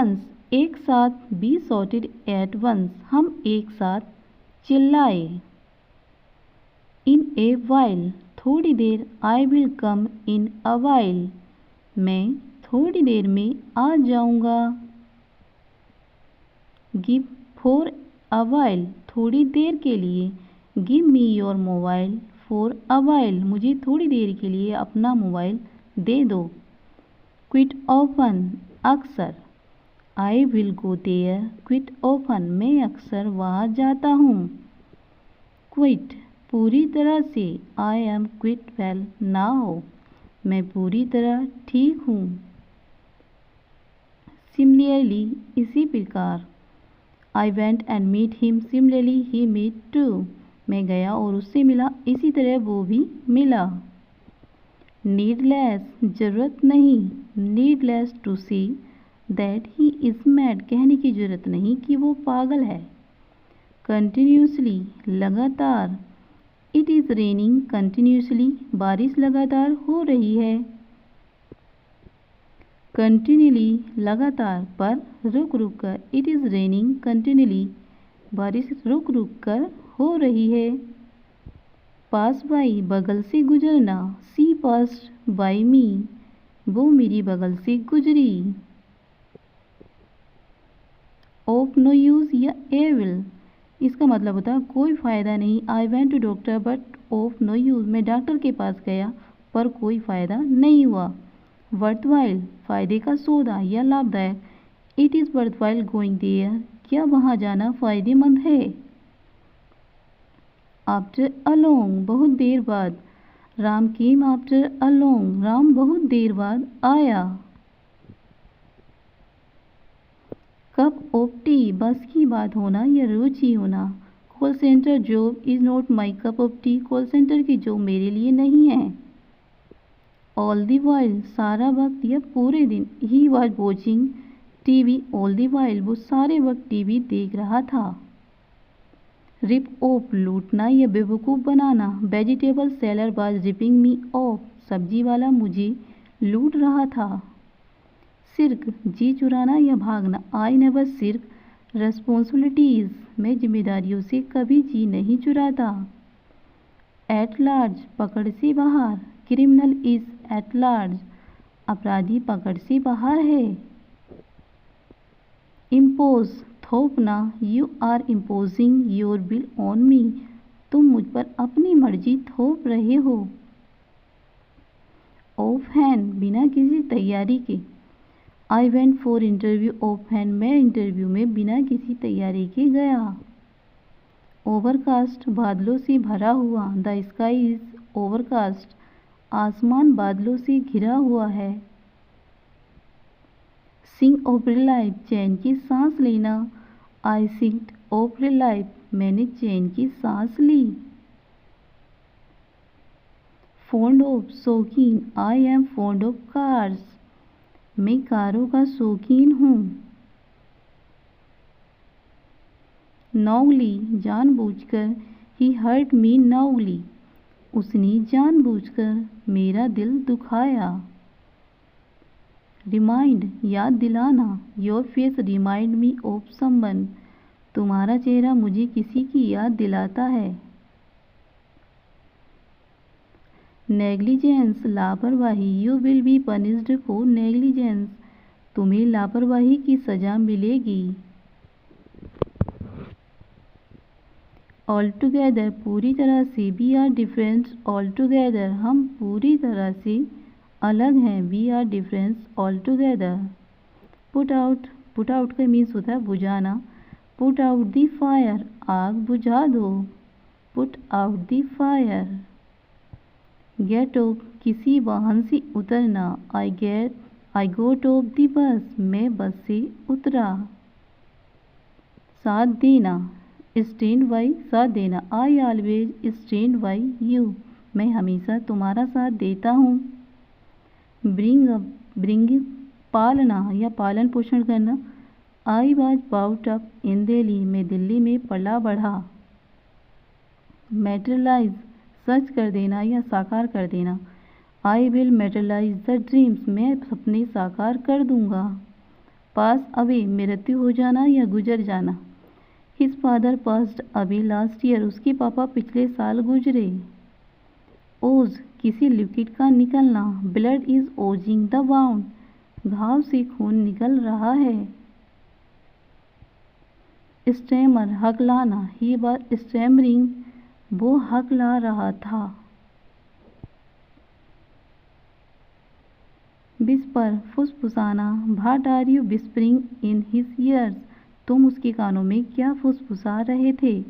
Once एक साथ, B shotted eight once हम एक साथ चिल्लाए। इन ए वाइल थोड़ी देर, I will come in a while मैं थोड़ी देर में आ जाऊंगा। गिव फॉर अ वाइल थोड़ी देर के लिए, give me your mobile for a while मुझे थोड़ी देर के लिए अपना मोबाइल दे दो। क्विट ऑफन अक्सर, I will go there quite often मैं अक्सर वहाँ जाता हूँ। क्विट पूरी तरह से, I am quite well now मैं पूरी तरह ठीक हूँ। सिमिलरली इसी प्रकार, I went and meet him similarly he meet to मैं गया और उससे मिला इसी तरह वो भी मिला। नीडलेस जरूरत नहीं, needless to say that he is mad कहने की जरूरत नहीं कि वो पागल है। कंटिन्यूसली लगातार, इट इज़ रेनिंग कंटिन्यूसली बारिश लगातार हो रही है। कंटिन्यूली लगातार, पर रुक रुक कर, इट इज़ रेनिंग कंटिन्यूली बारिश रुक रुक कर हो रही है। पास बाई बगल से गुजरना, सी पास्ड बाई मी वो मेरी बगल से गुजरी। ऑफ नो यूज़ या एविल इसका मतलब होता है कोई फ़ायदा नहीं। I went to doctor but of no use मैं डॉक्टर के पास गया पर कोई फ़ायदा नहीं हुआ। वर्थवाइल फ़ायदे का सौदा या लाभदायक, it is worthwhile going there क्या वहाँ जाना फ़ायदेमंद है। आफ्टर अ लॉन्ग बहुत देर बाद, Ram came after a long Ram बहुत देर बाद आया। कप ऑफ टी बस की बात होना या रुचि होना। Call centre job is not my cup of T call centre की जॉब मेरे लिए नहीं है। ऑल दी वाइल सारा वक्त या पूरे दिन, he was watching TV all the while वो सारे वक्त टीवी देख रहा था। रिप ऑफ लूटना या बेवकूफ़ बनाना, vegetable seller was ripping me off सब्जी वाला मुझे लूट रहा था। सिर्क जी चुराना या भागना, आई नेवर सिर्क रेस्पॉन्सिबिलिटीज़ मैं जिम्मेदारियों से कभी जी नहीं चुराता। एट लार्ज पकड़ से बाहर, क्रिमिनल इज़ एट लार्ज अपराधी पकड़ से बाहर है। इम्पोज थोपना, you are imposing your will on me तुम मुझ पर अपनी मर्जी थोप रहे हो। ऑफ हैंड बिना किसी तैयारी के, I went for interview of hand मैं इंटरव्यू में बिना किसी तैयारी के गया। ओवरकास्ट बादलों से भरा हुआ, द स्काई इज़ ओवरकास्ट आसमान बादलों से घिरा हुआ है। सिंग ऑफ रिलाइफ चैन की सांस लेना, आई सिंग्ड ऑफ रिलाइफ मैंने चैन की सांस ली। फॉन्ड ऑफ शौकीन, I am fond of cars मैं कारों का शौकीन हूँ। नॉगली जानबूझकर, ही हर्ट मी नॉगली उसने जानबूझकर मेरा दिल दुखाया। रिमाइंड याद दिलाना, your face remind me of someone तुम्हारा चेहरा मुझे किसी की याद दिलाता है। नेग्लिजेंस लापरवाही, you will be punished for negligence तुम्हें लापरवाही की सज़ा मिलेगी। ऑल टुगेदर पूरी तरह से, we are different all together हम पूरी तरह से अलग हैं। We are different all together. Put out का मीन्स होता है बुझाना। पुट आउट दी फायर आग बुझा दो। Put out the fire. Get off किसी वाहन से उतरना, आई गोट ऑफ दी बस मैं बस से उतरा। साथ देना, स्टैंड बाई साथ देना, I always stand by you मैं हमेशा तुम्हारा साथ देता हूँ। ब्रिंग पालना या पालन पोषण करना, I was brought up in Delhi मैं दिल्ली में पला बढ़ा। मेटेरियलाइज सच कर देना या साकार कर देना, I will materialise the dreams मैं सपने साकार कर दूंगा। पास अवे मृत्यु हो जाना या गुजर जाना। His father passed away last year, उसके पापा पिछले साल गुजरे। ओज किसी लिक्विड का निकलना, blood is oozing the wound, घाव से खून निकल रहा है। स्टैमर हकलाना, ही वाज स्टैमरिंग, वो हकला रहा था। विस्पर फुसफुसाना, what are you whispering in his ears, तुम उसके कानों में क्या फुसफुसा रहे थे।